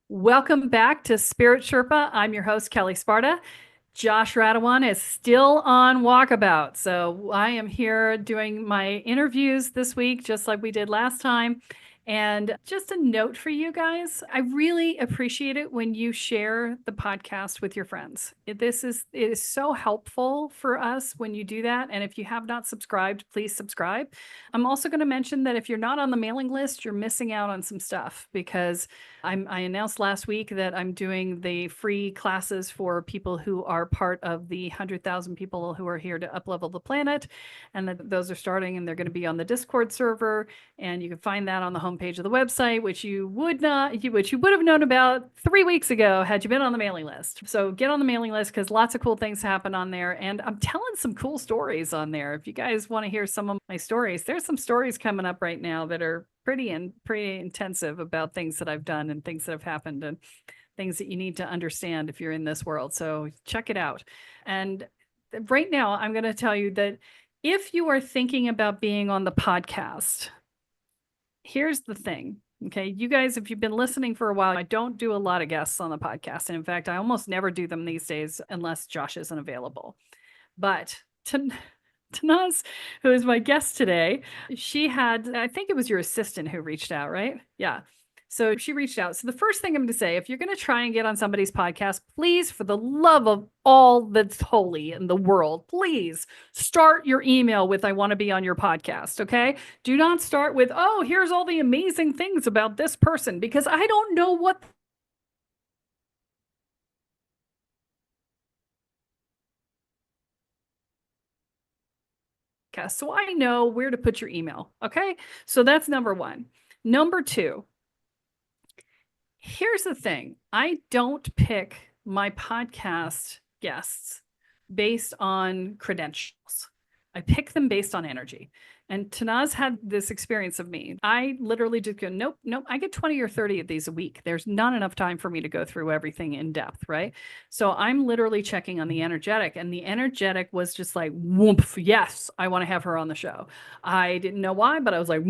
Welcome back to Spirit Sherpa. I'm your host, Kelle Sparta. Josh Radawan is still on walkabout. So I am here doing my interviews this week, just like we did last time. And just a note for you guys, I really appreciate it when you share the podcast with your friends. It is so helpful for us when you do that. And if you have not subscribed, please subscribe. I'm also going to mention that if you're not on the mailing list, you're missing out on some stuff because I announced last week that I'm doing the free classes for people who are part of the 100,000 people who are here to uplevel the planet. And that those are starting and they're going to be on the Discord server. And you can find that on the homepage of the website, which you would have known about 3 weeks ago had you been on the mailing list. So get on the mailing list because lots of cool things happen on there. And I'm telling some cool stories on there. If you guys want to hear some of my stories, there's some stories coming up right now that are pretty intensive about things that I've done and things that have happened and things that you need to understand if you're in this world. So check it out. And right now, I'm going to tell you that if you are thinking about being on the podcast, here's the thing. Okay, you guys, if you've been listening for a while, I don't do a lot of guests on the podcast. And in fact, I almost never do them these days unless Josh isn't available. But Tannaz, who is my guest today, I think it was your assistant who reached out, right? Yeah. So she reached out. So the first thing I'm going to say, if you're going to try and get on somebody's podcast, please, for the love of all that's holy in the world, please start your email with, I want to be on your podcast. Okay. Do not start with, oh, here's all the amazing things about this person, because I don't know what so I know where to put your email. Okay. So that's number one. Number two, here's the thing. I don't pick my podcast guests based on credentials. I pick them based on energy. And Tanaz had this experience of me. I literally just go, nope, nope. I get 20 or 30 of these a week. There's not enough time for me to go through everything in depth, right? So I'm literally checking on the energetic, and the energetic was just like, whoomph, yes, I want to have her on the show. I didn't know why, but I was like,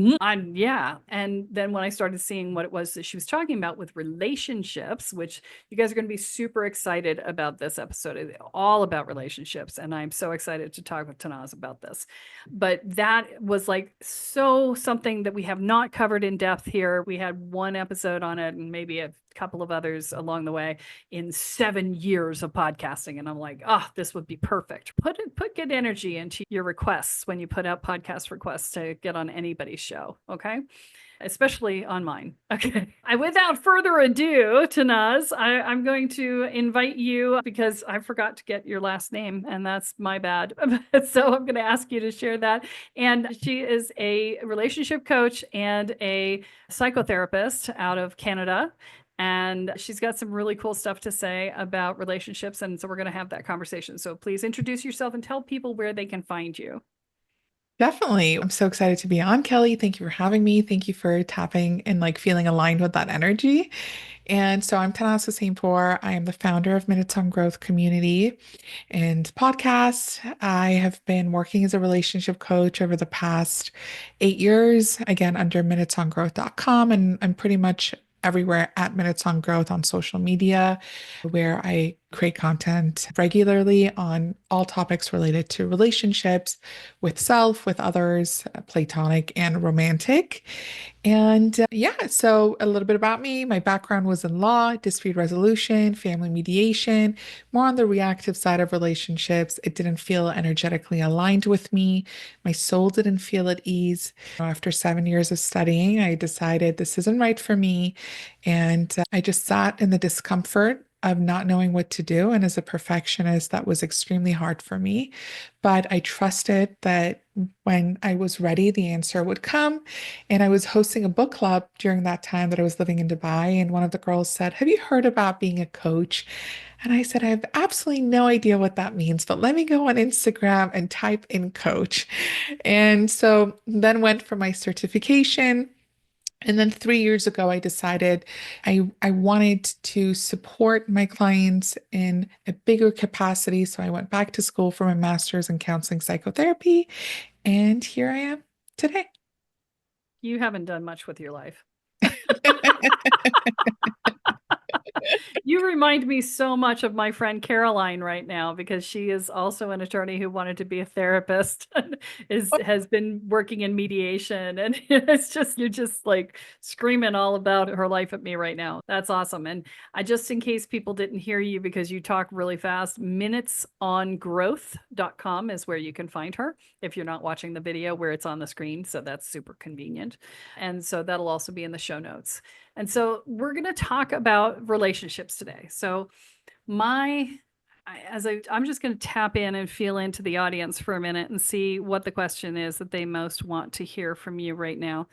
yeah. And then when I started seeing what it was that she was talking about with relationships, which you guys are going to be super excited about this episode, it's all about relationships. And I'm so excited to talk with Tanaz about this. But that was like so something that we have not covered in depth here. We had one episode on it and maybe a couple of others along the way in 7 years of podcasting. And I'm like, oh, this would be perfect. Put good energy into your requests when you put out podcast requests to get on anybody's show. Okay. Especially on mine. Okay. Without further ado, Tanaz, I'm going to invite you because I forgot to get your last name, and that's my bad. So I'm going to ask you to share that. And she is a relationship coach and a psychotherapist out of Canada. And she's got some really cool stuff to say about relationships. And so we're going to have that conversation. So please introduce yourself and tell people where they can find you. Definitely. I'm so excited to be on, Kelly. Thank you for having me. Thank you for tapping and like feeling aligned with that energy. And so I'm Tannaz Hosseinpour. I am the founder of Minutes on Growth community and podcast. I have been working as a relationship coach over the past 8 years, again, under minutesongrowth.com. And I'm pretty much everywhere at Minutes on Growth on social media, where I create content regularly on all topics related to relationships with self, with others, platonic and romantic. And yeah, so a little bit about me. My background was in law, dispute resolution, family mediation, more on the reactive side of relationships. It didn't feel energetically aligned with me. My soul didn't feel at ease. After 7 years of studying, I decided this isn't right for me. And I just sat in the discomfort of not knowing what to do. And as a perfectionist, that was extremely hard for me. But I trusted that when I was ready, the answer would come. And I was hosting a book club during that time that I was living in Dubai. And one of the girls said, "Have you heard about being a coach?" And I said, "I have absolutely no idea what that means, but let me go on Instagram and type in coach." And so then went for my certification. And then 3 years ago, I decided I wanted to support my clients in a bigger capacity. So I went back to school for my master's in counseling psychotherapy. And here I am today. You haven't done much with your life. You remind me so much of my friend Caroline right now because she is also an attorney who wanted to be a therapist and has been working in mediation. And it's just, you're just like screaming all about her life at me right now. That's awesome. And I just, in case people didn't hear you because you talk really fast, minutesongrowth.com is where you can find her if you're not watching the video where it's on the screen. So that's super convenient. And so that'll also be in the show notes. And so we're going to talk about relationships today. So my I'm just going to tap in and feel into the audience for a minute and see what the question is that they most want to hear from you right now.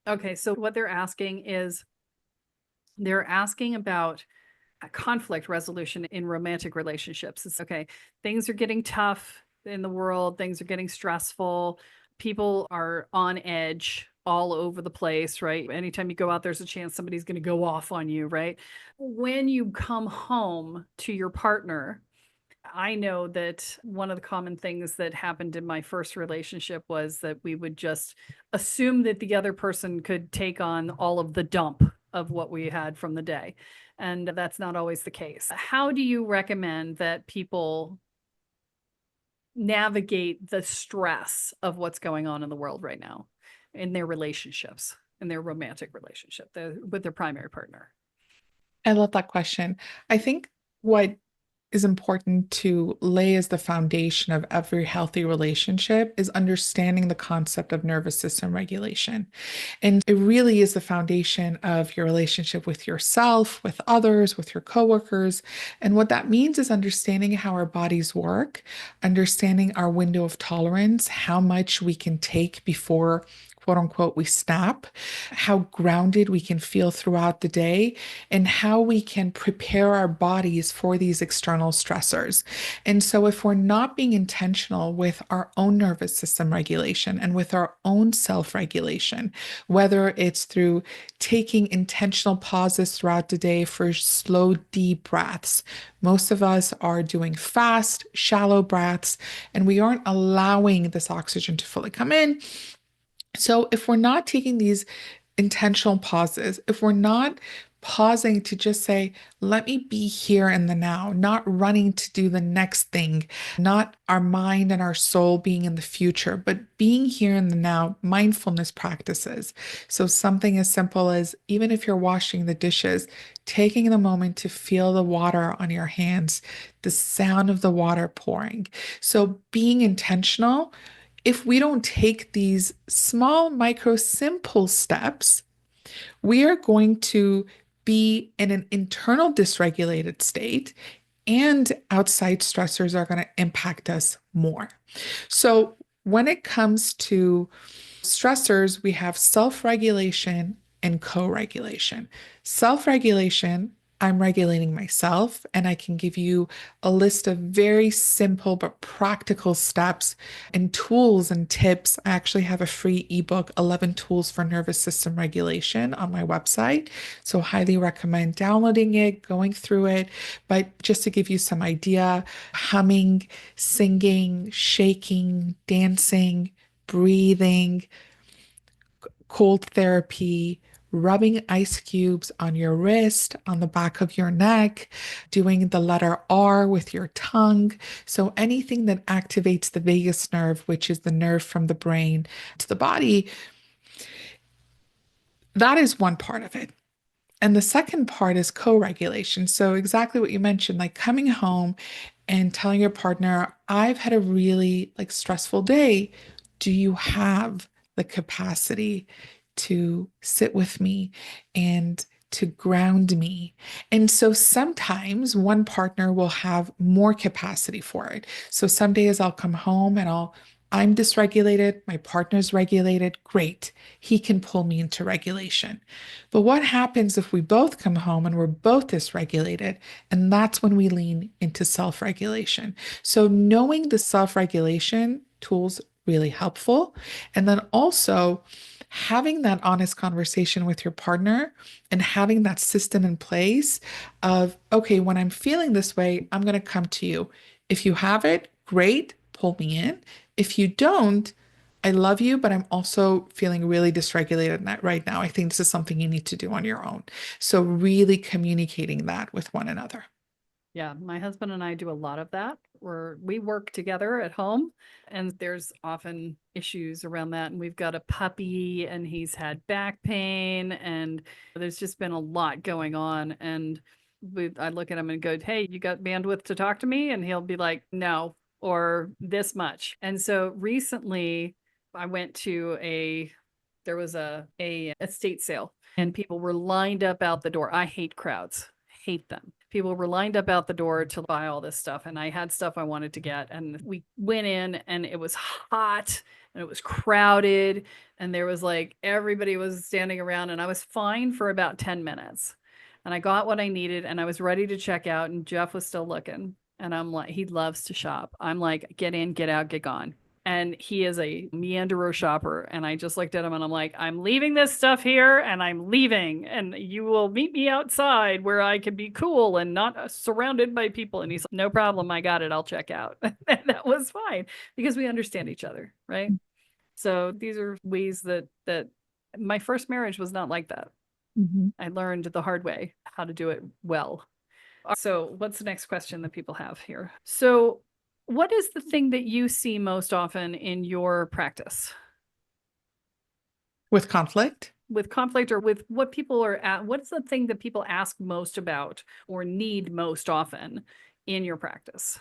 Okay, so what they're asking about a conflict resolution in romantic relationships. It's okay. Things are getting tough in the world, things are getting stressful. People are on edge all over the place, right? Anytime you go out, there's a chance somebody's going to go off on you, right? When you come home to your partner, I know that one of the common things that happened in my first relationship was that we would just assume that the other person could take on all of the dump of what we had from the day. And that's not always the case. How do you recommend that people navigate the stress of what's going on in the world right now in their relationships, in their romantic relationship with their primary partner? I love that question. I think what is important to lay as the foundation of every healthy relationship is understanding the concept of nervous system regulation. And it really is the foundation of your relationship with yourself, with others, with your coworkers. And what that means is understanding how our bodies work, understanding our window of tolerance, how much we can take before, quote unquote, we snap, how grounded we can feel throughout the day, and how we can prepare our bodies for these external stressors. And so, if we're not being intentional with our own nervous system regulation and with our own self regulation, whether it's through taking intentional pauses throughout the day for slow, deep breaths, most of us are doing fast, shallow breaths, and we aren't allowing this oxygen to fully come in. So, if we're not taking these intentional pauses, if we're not pausing to just say, let me be here in the now, not running to do the next thing, not our mind and our soul being in the future, but being here in the now, mindfulness practices. So, something as simple as even if you're washing the dishes, taking the moment to feel the water on your hands, the sound of the water pouring. So, being intentional, if we don't take these small, micro, simple steps, we are going to be in an internal dysregulated state, and outside stressors are going to impact us more. So, when it comes to stressors, we have self regulation and co regulation. Self regulation, I'm regulating myself, and I can give you a list of very simple but practical steps and tools and tips. I actually have a free ebook, 11 Tools for Nervous System Regulation, on my website. So, highly recommend downloading it, going through it. But just to give you some idea, humming, singing, shaking, dancing, breathing, cold therapy, rubbing ice cubes on your wrist, on the back of your neck, doing the letter R with your tongue. So anything that activates the vagus nerve, which is the nerve from the brain to the body, that is one part of it. And the second part is co-regulation. So exactly what you mentioned, like coming home and telling your partner, I've had a really stressful day. Do you have the capacity to sit with me and to ground me? And so sometimes one partner will have more capacity for it. So some days I'll come home and I'm dysregulated, my partner's regulated. Great. He can pull me into regulation. But what happens if we both come home and we're both dysregulated? And that's when we lean into self regulation. So, knowing the self regulation tools really helpful. And then also having that honest conversation with your partner and having that system in place of, okay, when I'm feeling this way, I'm going to come to you. If you have it, great, pull me in. If you don't, I love you, but I'm also feeling really dysregulated right now. I think this is something you need to do on your own. So really communicating that with one another. Yeah, my husband and I do a lot of that. We work together at home, and there's often issues around that. And we've got a puppy, and he's had back pain, and there's just been a lot going on. And I look at him and go, "Hey, you got bandwidth to talk to me?" And he'll be like, "No," or "this much." And so recently, I went to a there was a estate sale, and people were lined up out the door. I hate crowds, hate them. People were lined up out the door to buy all this stuff, and I had stuff I wanted to get. And we went in, and it was hot, and it was crowded, and there was like everybody was standing around, and I was fine for about 10 minutes. And I got what I needed, and I was ready to check out, and Jeff was still looking. And I'm like, he loves to shop. I'm like, get in, get out, get gone. And he is a meanderer shopper. And I just looked at him and I'm like, I'm leaving this stuff here and I'm leaving. And you will meet me outside where I can be cool and not surrounded by people. And he's like, no problem. I got it. I'll check out. And that was fine because we understand each other. Right. So these are ways that my first marriage was not like that. Mhm. I learned the hard way how to do it well. So, what's the next question that people have here? So, what is the thing that you see most often in your practice With conflict? with conflict or with what people are at? What's the thing that people ask most about or need most often in your practice?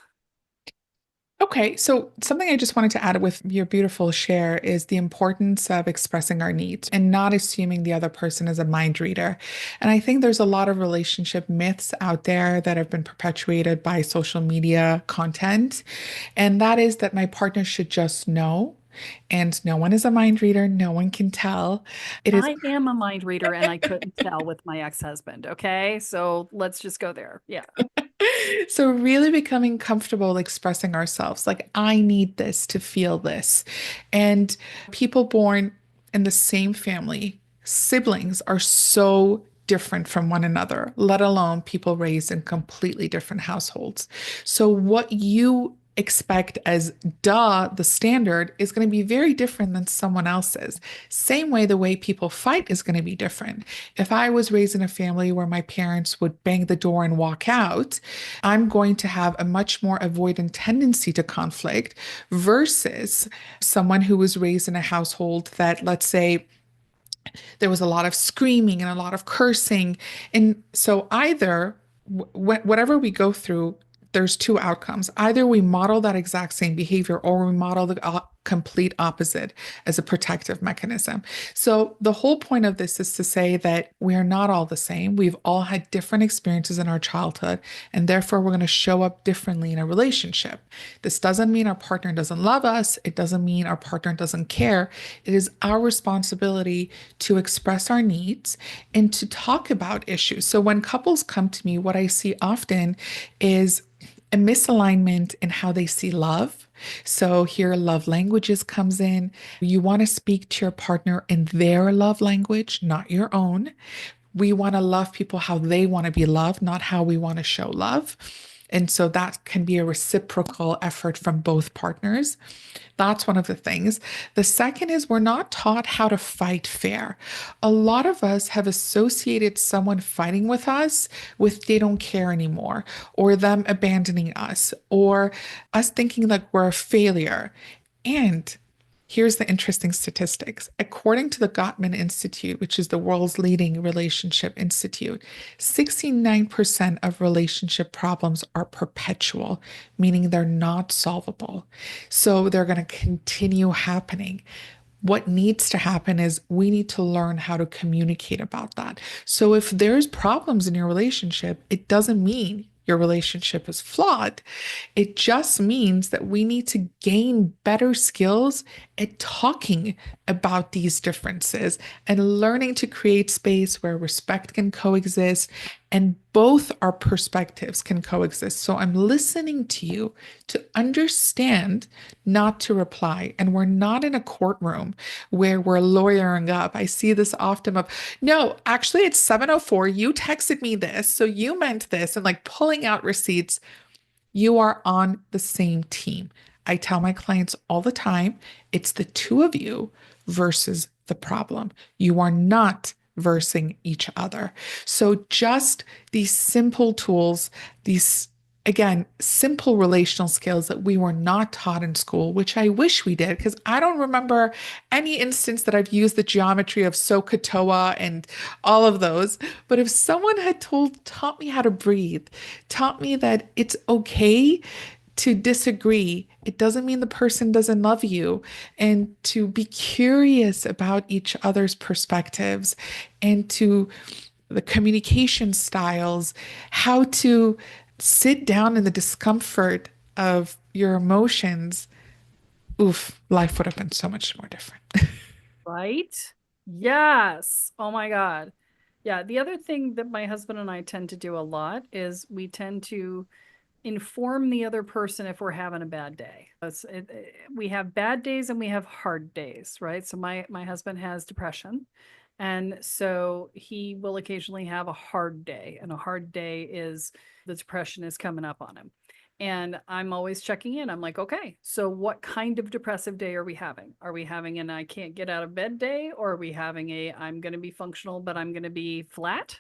Okay, so something I just wanted to add with your beautiful share is the importance of expressing our needs and not assuming the other person is a mind reader. And I think there's a lot of relationship myths out there that have been perpetuated by social media content. And that is that my partner should just know. And no one is a mind reader, no one can tell. It is I am a mind reader and I couldn't tell with my ex-husband. Okay. So let's just go there. Yeah. so really becoming comfortable expressing ourselves. Like, I need this to feel this. And people born in the same family, siblings are so different from one another, let alone people raised in completely different households. So what you expect as the standard is going to be very different than someone else's. Same way the way people fight is going to be different. If I was raised in a family where my parents would bang the door and walk out, I'm going to have a much more avoidant tendency to conflict versus someone who was raised in a household that, let's say, there was a lot of screaming and a lot of cursing. And so either whatever we go through, there's two outcomes. Either we model that exact same behavior or we model the complete opposite as a protective mechanism. So the whole point of this is to say that we are not all the same. We've all had different experiences in our childhood, and therefore we're going to show up differently in a relationship. This doesn't mean our partner doesn't love us. It doesn't mean our partner doesn't care. It is our responsibility to express our needs and to talk about issues. So when couples come to me, what I see often is a misalignment in how they see love. So here love languages comes in. You want to speak to your partner in their love language, not your own. We want to love people how they want to be loved, not how we want to show love. And so that can be a reciprocal effort from both partners. That's one of the things. The second is we're not taught how to fight fair. A lot of us have associated someone fighting with us with they don't care anymore, or them abandoning us, or us thinking like we're a failure. And here's the interesting statistics. According to the Gottman Institute, which is the world's leading relationship institute, 69% of relationship problems are perpetual, meaning they're not solvable. So they're going to continue happening. What needs to happen is we need to learn how to communicate about that. So if there's problems in your relationship, it doesn't mean your relationship is flawed. It just means that we need to gain better skills at talking about these differences and learning to create space where respect can coexist and both our perspectives can coexist. So I'm listening to you to understand, not to reply. And we're not in a courtroom where we're lawyering up. I see this often of, no, actually it's 7:04. You texted me this, so you meant this, and like pulling out receipts. You are on the same team. I tell my clients all the time, it's the two of you versus the problem. You are not versing each other. So just these simple tools, these again, simple relational skills that we were not taught in school, which I wish we did, because I don't remember any instance that I've used the geometry of SOHCAHTOA and all of those. But if someone had taught me how to breathe, taught me that it's okay to disagree, it doesn't mean the person doesn't love you, and to be curious about each other's perspectives and to the communication styles, how to sit down in the discomfort of your emotions, oof, life would have been so much more different. Right? Yes. Oh my God. Yeah. The other thing that my husband and I tend to do a lot is we tend to inform the other person if we're having a bad day. We have bad days and we have hard days, right? So my husband has depression, and so he will occasionally have a hard day, and a hard day is the depression is coming up on him. And I'm always checking in. I'm like, okay, so what kind of depressive day are we having? Are we having an I can't get out of bed day, or are we having a I'm going to be functional but I'm going to be flat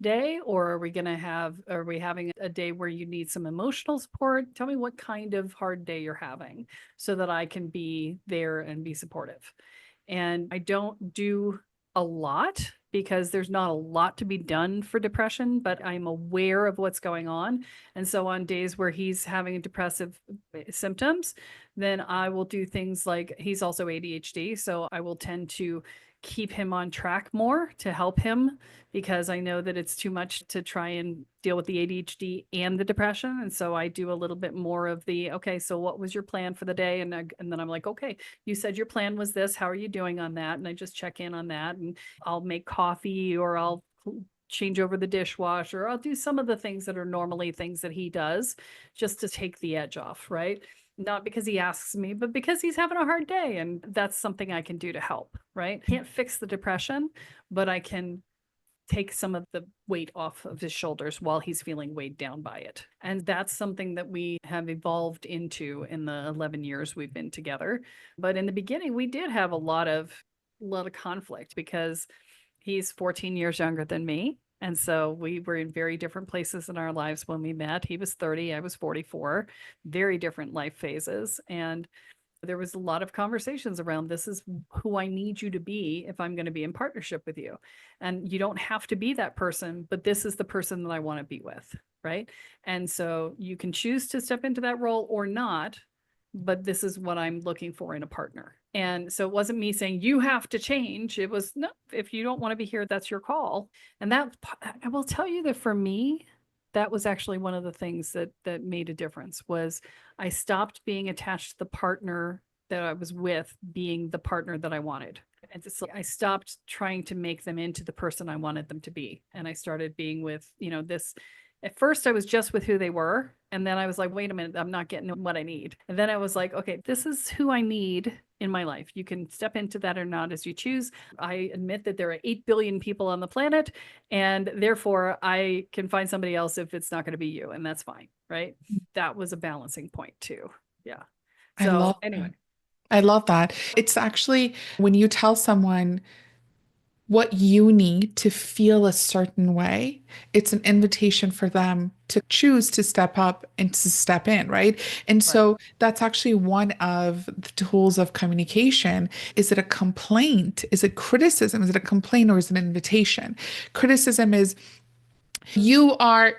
day, or are we having a day where you need some emotional support? Tell me what kind of hard day you're having so that I can be there and be supportive. And I don't do a lot because there's not a lot to be done for depression, but I'm aware of what's going on. And so on days where he's having depressive symptoms, then I will do things like he's also ADHD. So I will tend to keep him on track more to help him, because I know that it's too much to try and deal with the ADHD and the depression. And so I do a little bit more of the, okay, so what was your plan for the day? And then I'm like, okay, you said your plan was this. How are you doing on that? And I just check in on that, and I'll make coffee, or I'll change over the dishwasher. I'll do some of the things that are normally things that he does just to take the edge off, right? Not because he asks me, but because he's having a hard day. And that's something I can do to help, right? Can't fix the depression, but I can take some of the weight off of his shoulders while he's feeling weighed down by it. And that's something that we have evolved into in the 11 years we've been together. But in the beginning, we did have a lot of conflict because he's 14 years younger than me. And so we were in very different places in our lives when we met. He was 30, I was 44, very different life phases. And there was a lot of conversations around this is who I need you to be if I'm going to be in partnership with you. And you don't have to be that person, but this is the person that I want to be with. Right. And so you can choose to step into that role or not, but this is what I'm looking for in a partner. And so it wasn't me saying you have to change. It was no, if you don't want to be here, that's your call. And that I will tell you that for me, that was actually one of the things that made a difference was I stopped being attached to the partner that I was with being the partner that I wanted. And it's like I stopped trying to make them into the person I wanted them to be. And I started being with, this. At first, I was just with who they were. And then I was like, wait a minute, I'm not getting what I need. And then I was like, okay, this is who I need in my life. You can step into that or not as you choose. I admit that there are 8 billion people on the planet, and therefore I can find somebody else if it's not going to be you. And that's fine. Right. That was a balancing point too. Yeah. I love So anyway. that. I love that. It's actually when you tell someone what you need to feel a certain way, it's an invitation for them to choose to step up and to step in, right? And Right. so that's actually one of the tools of communication. Is it a complaint? Is it criticism? Is it a complaint or is it an invitation? Criticism is you are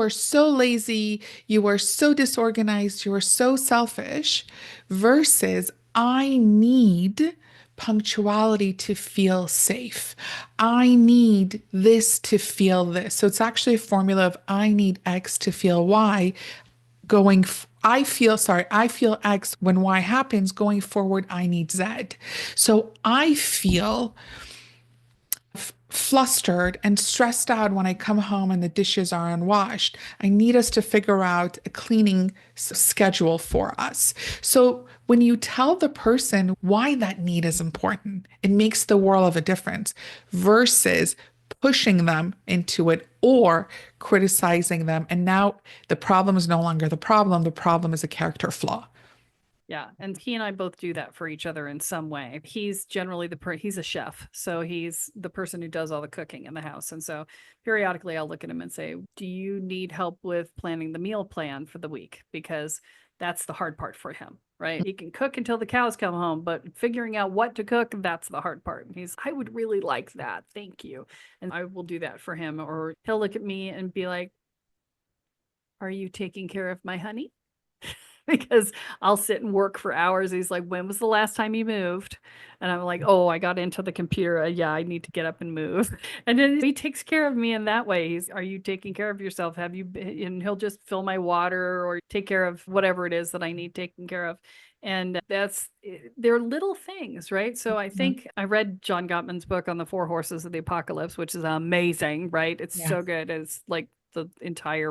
so lazy, you are so disorganized, you are so selfish, versus I need punctuality to feel safe. I need this to feel this. So it's actually a formula of I need X to feel Y. I feel X when Y happens. Going forward, I need Z. So I feel flustered and stressed out when I come home and the dishes are unwashed. I need us to figure out a cleaning schedule for us. So when you tell the person why that need is important, it makes the world of a difference versus pushing them into it or criticizing them. And now the problem is no longer the problem is a character flaw. Yeah, and he and I both do that for each other in some way. He's generally he's a chef, so he's the person who does all the cooking in the house. And so periodically I'll look at him and say, "Do you need help with planning the meal plan for the week?" Because that's the hard part for him, right? He can cook until the cows come home, but figuring out what to cook, that's the hard part. And he's, "I would really like that. Thank you." And I will do that for him. Or he'll look at me and be like, "Are you taking care of my honey?" Because I'll sit and work for hours. He's like, "When was the last time you moved?" And I'm like, "Oh, I got into the computer. Yeah, I need to get up and move." And then he takes care of me in that way. He's, "Are you taking care of yourself? Have you been?" And he'll just fill my water or take care of whatever it is that I need taken care of. And they're little things, right? So I Mhm. think I read John Gottman's book on the four horses of the apocalypse, which is amazing, right? It's so Yes. good. It's like the entirety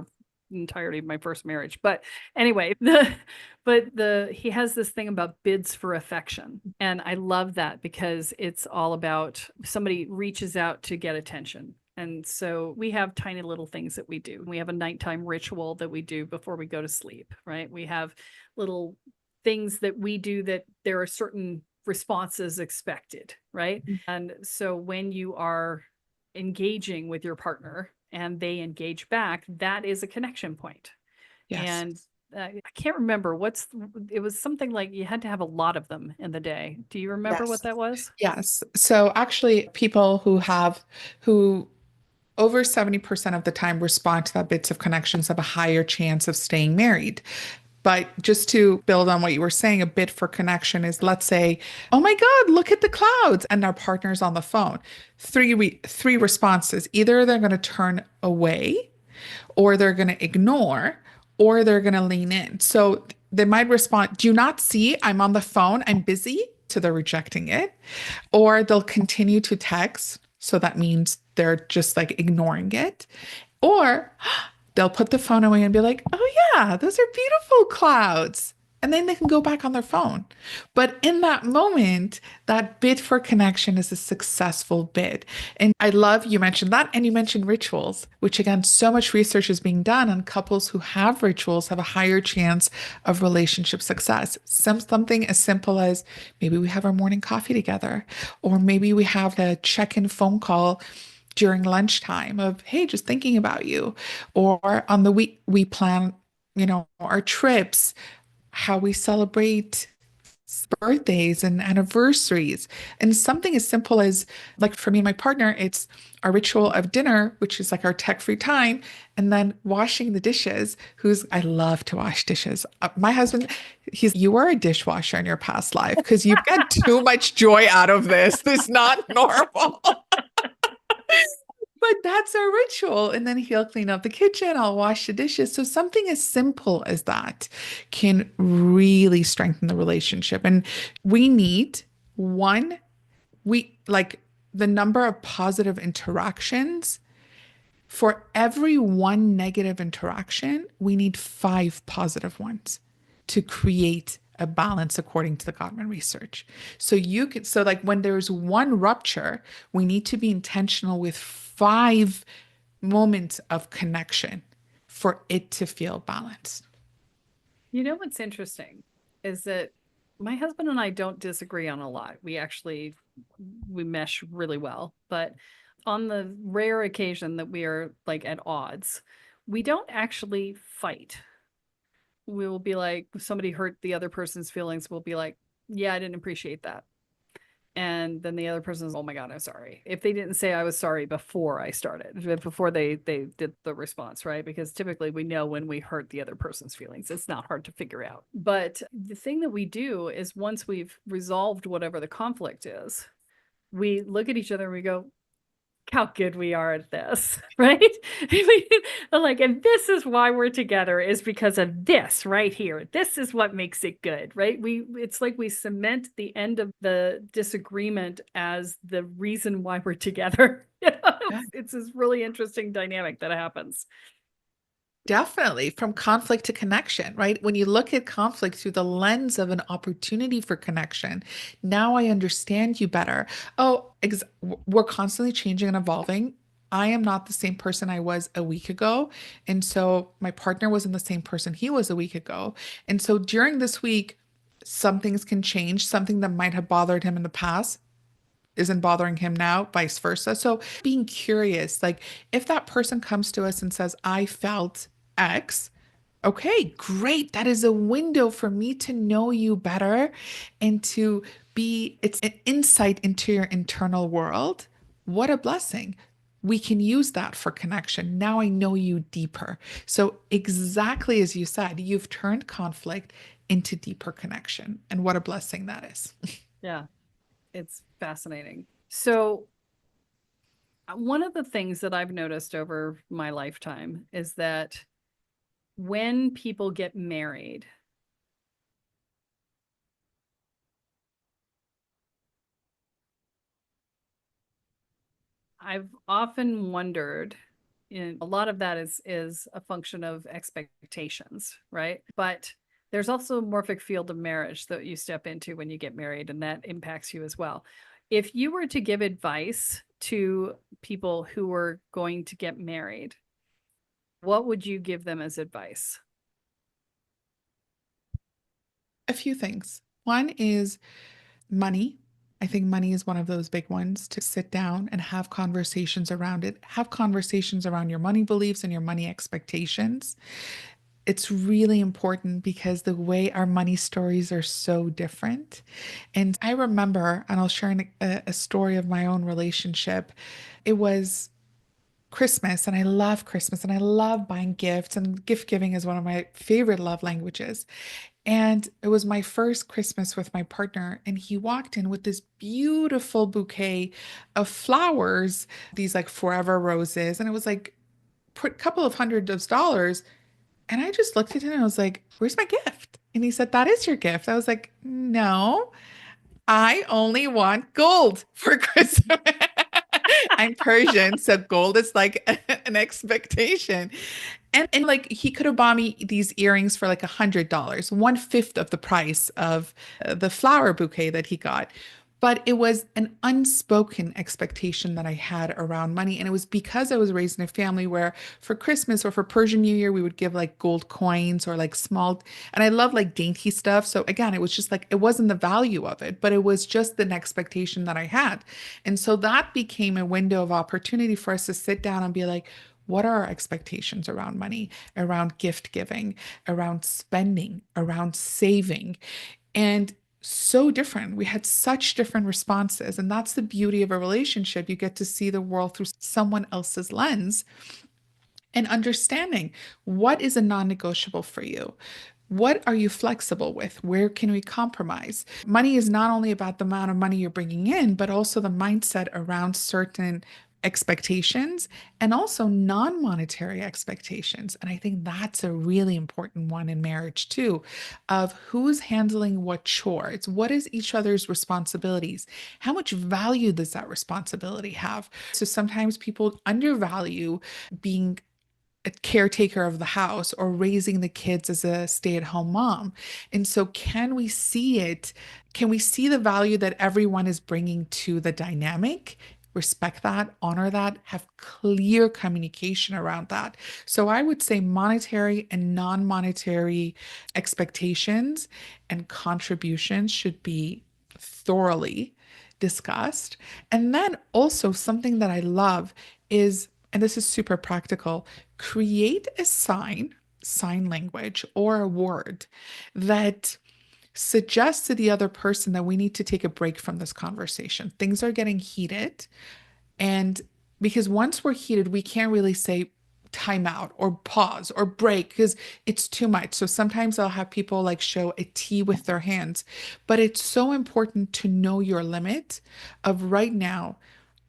of my first marriage. But anyway, the he has this thing about bids for affection. And I love that because it's all about somebody reaches out to get attention. And so we have tiny little things that we do. We have a nighttime ritual that we do before we go to sleep, right? We have little things that we do that there are certain responses expected, right? And so when you are engaging with your partner and they engage back, that is a connection point. Yes. And I can't remember it was something like you had to have a lot of them in the day. Do you remember what Yes. that was? Yes. So actually, people who over 70% of the time respond to that bits of connections have a higher chance of staying married. But just to build on what you were saying, a bid for connection is, let's say, "Oh my God, look at the clouds," and our partner's on the phone. Three responses. Either they're going to turn away, or they're going to ignore, or they're going to lean in. So they might respond, "Do you not see I'm on the phone? I'm busy." So they're rejecting it. Or they'll continue to text. So that means they're just like ignoring it. Or they'll put the phone away and be like, "Oh, yeah, those are beautiful clouds." And then they can go back on their phone. But in that moment, that bid for connection is a successful bid. And I love you mentioned that. And you mentioned rituals, which again, so much research is being done on couples who have rituals have a higher chance of relationship success. Something as simple as maybe we have our morning coffee together, or maybe we have a check-in phone call during lunchtime of, "Hey, just thinking about you." Or on the week, we plan, our trips, how we celebrate birthdays and anniversaries. And something as simple as, like for me and my partner, it's our ritual of dinner, which is like our tech-free time, and then washing the dishes. I love to wash dishes. My husband, "You are a dishwasher in your past life because you get too much joy out of this. This is not normal." But that's our ritual. And then he'll clean up the kitchen, I'll wash the dishes. So something as simple as that can really strengthen the relationship. And we need one, we like the number of positive interactions. For every one negative interaction, we need five positive ones to create a balance according to the Gottman research. So like when there's one rupture, we need to be intentional with five moments of connection for it to feel balanced. You know what's interesting is that my husband and I don't disagree on a lot. We mesh really well, but on the rare occasion that we are like at odds, we don't actually fight. We will be like, if somebody hurt the other person's feelings, we'll be like, "Yeah, I didn't appreciate that." And then the other person's, "Oh my God, I'm sorry." If they didn't say I was sorry before I started, before they did the response, right? Because typically we know when we hurt the other person's feelings. It's not hard to figure out. But the thing that we do is once we've resolved whatever the conflict is, we look at each other and we go, "How good we are at this," right? Like, and this is why we're together is because of this right here. This is what makes it good, right? It's like we cement the end of the disagreement as the reason why we're together. It's this really interesting dynamic that happens. Definitely from conflict to connection, right? When you look at conflict through the lens of an opportunity for connection, now I understand you better. Oh, we're constantly changing and evolving. I am not the same person I was a week ago. And so my partner wasn't the same person he was a week ago. And so during this week, some things can change. Something that might have bothered him in the past isn't bothering him now, vice versa. So being curious, like if that person comes to us and says, I felt X, okay, great. That is a window for me to know you better and to it's an insight into your internal world. What a blessing. We can use that for connection. Now I know you deeper. So, exactly as you said, you've turned conflict into deeper connection. And what a blessing that is. Yeah, it's fascinating. So, one of the things that I've noticed over my lifetime is that when people get married, I've often wondered, and a lot of that is a function of expectations, right? But there's also a morphic field of marriage that you step into when you get married, and that impacts you as well. If you were to give advice to people who were going to get married, what would you give them as advice? A few things. One is money. I think money is one of those big ones to sit down and have conversations around it. Have conversations around your money beliefs and your money expectations. It's really important because the way our money stories are so different. And I remember, and I'll share a story of my own relationship. It was Christmas, and I love Christmas, and I love buying gifts, and gift giving is one of my favorite love languages. And it was my first Christmas with my partner, and he walked in with this beautiful bouquet of flowers, these like forever roses, and it was like a couple of hundred of dollars. And I just looked at him and I was like, "Where's my gift?" And he said, "That is your gift." I was like, "No, I only want gold for Christmas." I'm Persian, so gold is like an expectation. And like he could have bought me these earrings for like $100, 1/5 of the price of the flower bouquet that he got. But it was an unspoken expectation that I had around money. And it was because I was raised in a family where for Christmas or for Persian New Year, we would give like gold coins or like small, and I love like dainty stuff. So again, it was just like, it wasn't the value of it, but it was just an expectation that I had. And so that became a window of opportunity for us to sit down and be like, what are our expectations around money, around gift giving, around spending, around saving? And so different. We had such different responses. And that's the beauty of a relationship. You get to see the world through someone else's lens and understanding what is a non-negotiable for you. What are you flexible with? Where can we compromise? Money is not only about the amount of money you're bringing in, but also the mindset around certain expectations and also non-monetary expectations. And I think that's a really important one in marriage too, of who's handling what chores, what is each other's responsibilities, how much value does that responsibility have? So sometimes people undervalue being a caretaker of the house or raising the kids as a stay-at-home mom. And so can we see it? Can we see the value that everyone is bringing to the dynamic? Respect that, honor that, have clear communication around that. So I would say monetary and non-monetary expectations and contributions should be thoroughly discussed. And then also something that I love is, and this is super practical, create a sign language or a word that suggests to the other person that we need to take a break from this conversation. Things are getting heated. And because once we're heated, we can't really say time out or pause or break because it's too much. So sometimes I'll have people like show a T with their hands, but it's so important to know your limit of right now.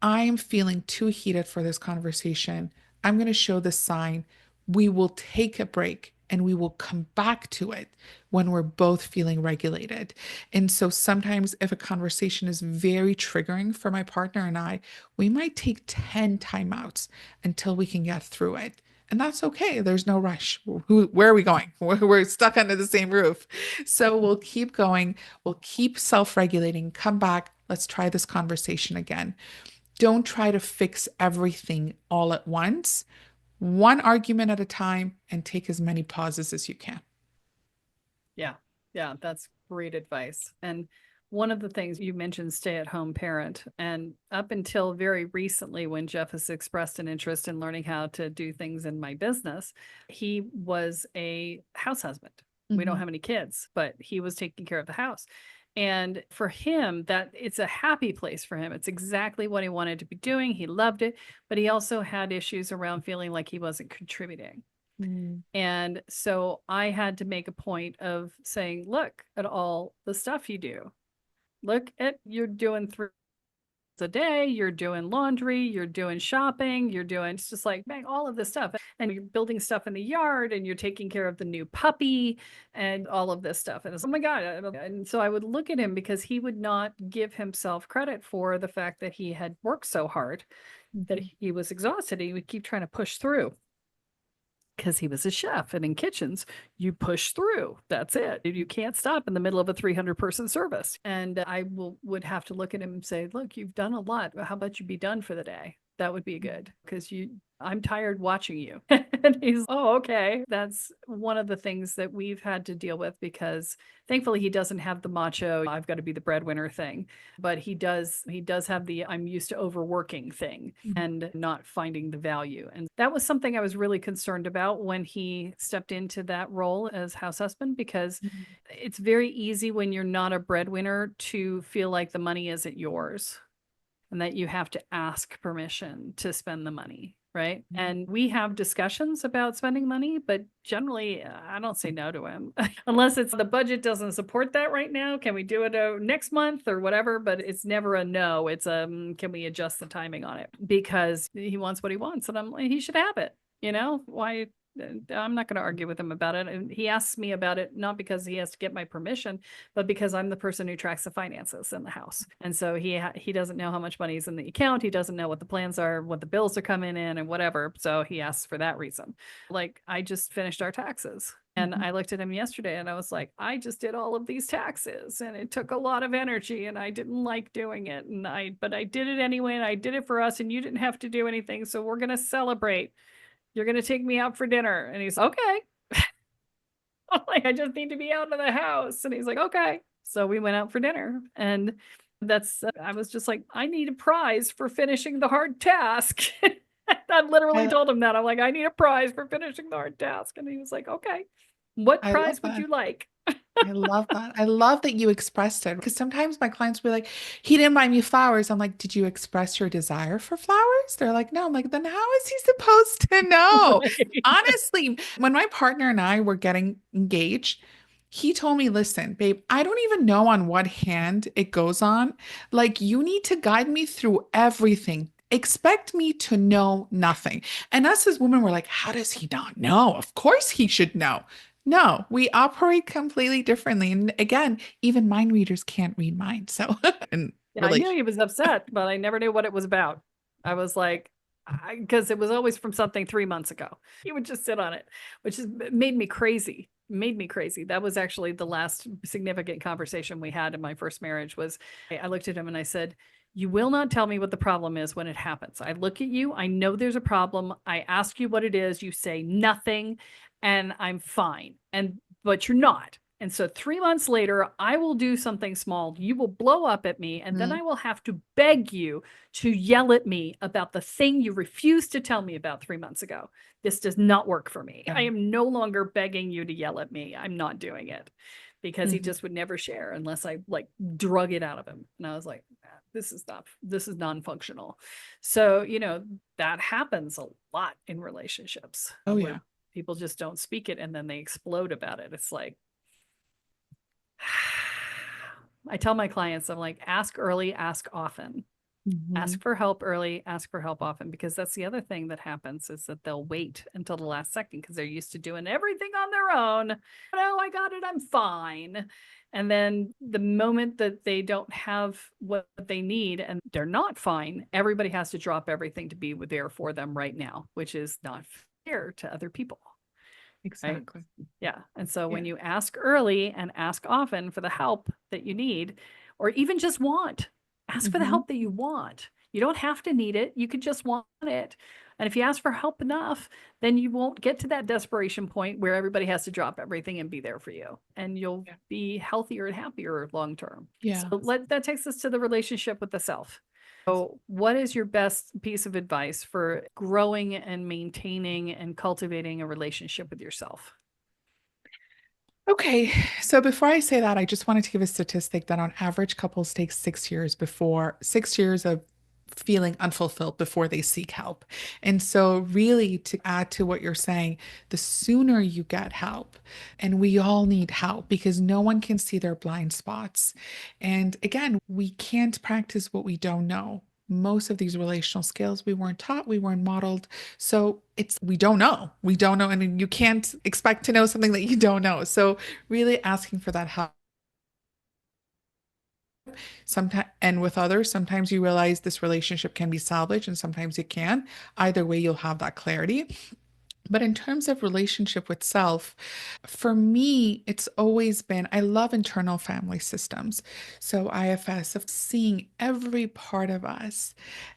I am feeling too heated for this conversation. I'm going to show this sign. We will take a break and we will come back to it when we're both feeling regulated. And so sometimes, if a conversation is very triggering for my partner and I, we might take 10 timeouts until we can get through it. And that's okay. There's no rush. Where are we going? We're stuck under the same roof. So we'll keep going. We'll keep self regulating. Come back. Let's try this conversation again. Don't try to fix everything all at once. One argument at a time and take as many pauses as you can. Yeah. Yeah, great advice. And one of the things you mentioned, stay-at-home parent, and up until very recently, when Jeff has expressed an interest in learning how to do things in my business, he was a house husband. We don't Mhm. have any kids, but he was taking care of the house. And for him, that it's a happy place for him. It's exactly what he wanted to be doing. He loved it, but he also had issues around feeling like he wasn't contributing. Mm. And so I had to make a point of saying, look at all the stuff you do. Look at you're doing 3 a day, you're doing laundry, you're doing shopping, you're doing it's just like bang, all of this stuff. And you're building stuff in the yard and you're taking care of the new puppy and all of this stuff. And it's oh my God. And so I would look at him because he would not give himself credit for the fact that he had worked so hard that Mhm. he was exhausted. He would keep trying to push through because he was a chef, and in kitchens you push through, that's it, you can't stop in the middle of a 300-person service. And would have to look at him and say, look, you've done a lot, how about you be done for the day? That would be good because I'm tired watching you. And he's oh okay. That's one of the things that we've had to deal with because thankfully he doesn't have the macho I've got to be the breadwinner thing, but he does have the I'm used to overworking thing Mhm. and not finding the value. And that was something I was really concerned about when he stepped into that role as house husband, because Mhm. it's very easy when you're not a breadwinner to feel like the money isn't yours and that you have to ask permission to spend the money. Right. Mhm. And we have discussions about spending money, but generally I don't say no to him unless it's the budget doesn't support that right now. Can we do it next month or whatever? But it's never a no. It's can we adjust the timing on it because he wants what he wants and I'm like, he should have it. Why? I'm not going to argue with him about it. And he asks me about it, not because he has to get my permission, but because I'm the person who tracks the finances in the house. And so he doesn't know how much money is in the account. He doesn't know what the plans are, what the bills are coming in and whatever. So he asks for that reason. Like I just finished our taxes. And Mhm. I looked at him yesterday and I was like, I just did all of these taxes and it took a lot of energy and I didn't like doing it. But I did it anyway and I did it for us and you didn't have to do anything. So we're going to celebrate. You're going to take me out for dinner. And he's okay. I'm like, I just need to be out of the house. And he's like, okay. So we went out for dinner. And I was just like, I need a prize for finishing the hard task. I literally I told him that. I'm like, I need a prize for finishing the hard task. And he was like, okay, what I love prize would that. you like? I love that. I love that you expressed it because sometimes my clients will be like, he didn't buy me flowers. I'm like, did you express your desire for flowers? They're like, no. I'm like, then how is he supposed to know? Right. Honestly, when my partner and I were getting engaged, he told me, listen, babe, I don't even know on what hand it goes on. Like, you need to guide me through everything. Expect me to know nothing. And us as women were like, how does he not know? Of course he should know. No, we operate completely differently. And again, even mind readers can't read minds. So, in Yeah, I knew relation. he was upset, but I never knew what it was about. I was like, because it was always from something 3 months ago. He would just sit on it, which is made me crazy. Made me crazy. That was actually the last significant conversation we had in my first marriage. Was I looked at him and I said, "You will not tell me what the problem is when it happens. I look at you. I know there's a problem. I ask you what it is. You say nothing, and I'm fine. But you're not." And so 3 months later, I will do something small. You will blow up at me, and then Mhm. I will have to beg you to yell at me about the thing you refused to tell me about 3 months ago. This does not work for me. Yeah. I am no longer begging you to yell at me. I'm not doing it because he Mhm. just would never share unless I like drug it out of him. And I was like, this is non-functional. So, that happens a lot in relationships Oh, where yeah. people just don't speak it and then they explode about it. It's like, I tell my clients, I'm like, ask early, ask often. Mhm. Ask for help early, ask for help often, because that's the other thing that happens is that they'll wait until the last second because they're used to doing everything on their own. No, I got it, I'm fine. And then the moment that they don't have what they need and they're not fine, everybody has to drop everything to be there for them right now, which is not fair to other people. Right? Exactly. Yeah. And so Yeah. when you ask early and ask often for the help that you need, or even just want, ask for the Mhm. help that you want. You don't have to need it. You could just want it. And if you ask for help enough, then you won't get to that desperation point where everybody has to drop everything and be there for you. And you'll Yeah. be healthier and happier long term. Yeah. So that takes us to the relationship with the self. So, what is your best piece of advice for growing and maintaining and cultivating a relationship with yourself? Okay, so before I say that, I just wanted to give a statistic that on average, couples take 6 years before 6 years of feeling unfulfilled before they seek help. And so, really, to add to what you're saying, the sooner you get help, and we all need help because no one can see their blind spots. And again, we can't practice what we don't know. Most of these relational skills we weren't taught, we weren't modeled. So it's we don't know. We don't know. And you can't expect to know something that you don't know. So really asking for that help. Sometimes and with others, sometimes you realize this relationship can be salvaged and sometimes it can. Either way, you'll have that clarity. But in terms of relationship with self, for me, it's always been I love internal family systems. So IFS of seeing every part of us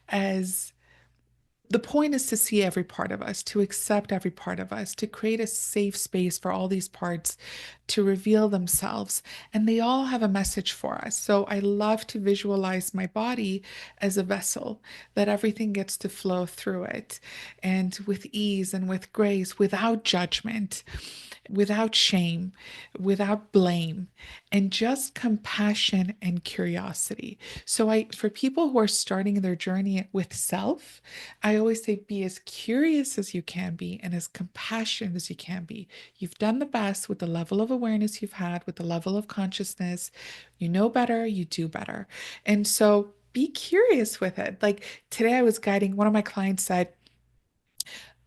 as the point is to see every part of us, to accept every part of us, to create a safe space for all these parts to reveal themselves. And they all have a message for us. So I love to visualize my body as a vessel, that everything gets to flow through it and with ease and with grace, without judgment, without shame, without blame, and just compassion and curiosity. So for people who are starting their journey with self, I always say be as curious as you can be and as compassionate as you can be. You've done the best with the level of awareness you've had, with the level of consciousness. You know better, you do better. And so be curious with it. Like today, I was guiding one of my clients said,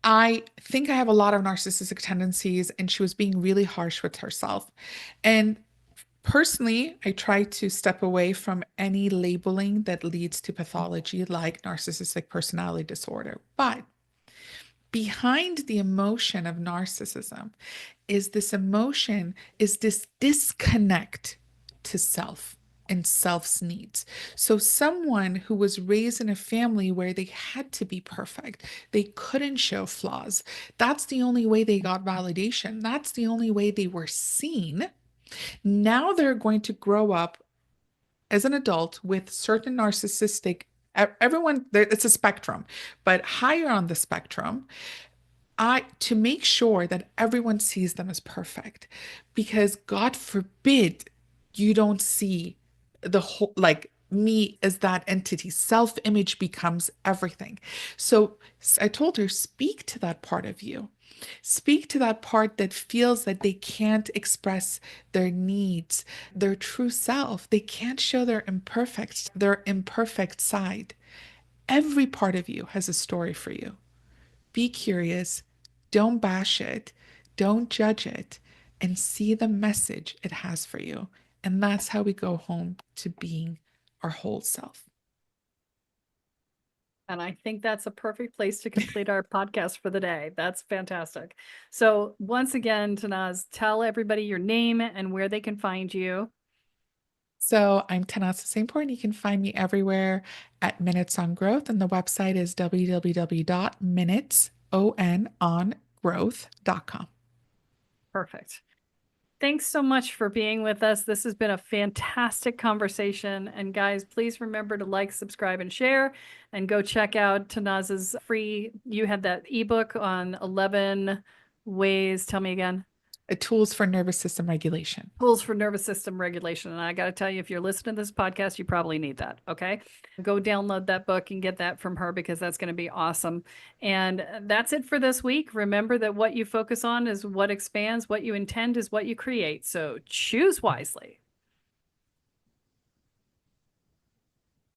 I think I have a lot of narcissistic tendencies, and she was being really harsh with herself. And personally, I try to step away from any labeling that leads to pathology like narcissistic personality disorder. But behind the emotion of narcissism is this disconnect to self and self's needs. So someone who was raised in a family where they had to be perfect, they couldn't show flaws. That's the only way they got validation. That's the only way they were seen. Now they're going to grow up as an adult with certain narcissistic everyone it's a spectrum, but higher on the spectrum, I to make sure that everyone sees them as perfect, because God forbid you don't see the whole like me as that entity. Self-image becomes everything. So I told her, speak to that part of you. Speak to that part that feels that they can't express their needs, their true self. They can't show their imperfect side. Every part of you has a story for you. Be curious, don't bash it, don't judge it, and see the message it has for you. And that's how we go home to being our whole self. And I think that's a perfect place to complete our podcast for the day. That's fantastic. So, once again, Tanaz, tell everybody your name and where they can find you. So I'm Tannaz Hosseinpour, and you can find me everywhere at Minutes on Growth. And the website is www.minutesongrowth.com. Perfect. Thanks so much for being with us. This has been a fantastic conversation. And guys, please remember to like, subscribe, and share. And go check out Tanaz's free, you had that ebook on 11 ways. Tell me again. Tools for nervous system regulation. Tools for nervous system regulation. And I got to tell you, if you're listening to this podcast, you probably need that. Okay. Go download that book and get that from her, because that's going to be awesome. And that's it for this week. Remember that what you focus on is what expands, what you intend is what you create. So choose wisely.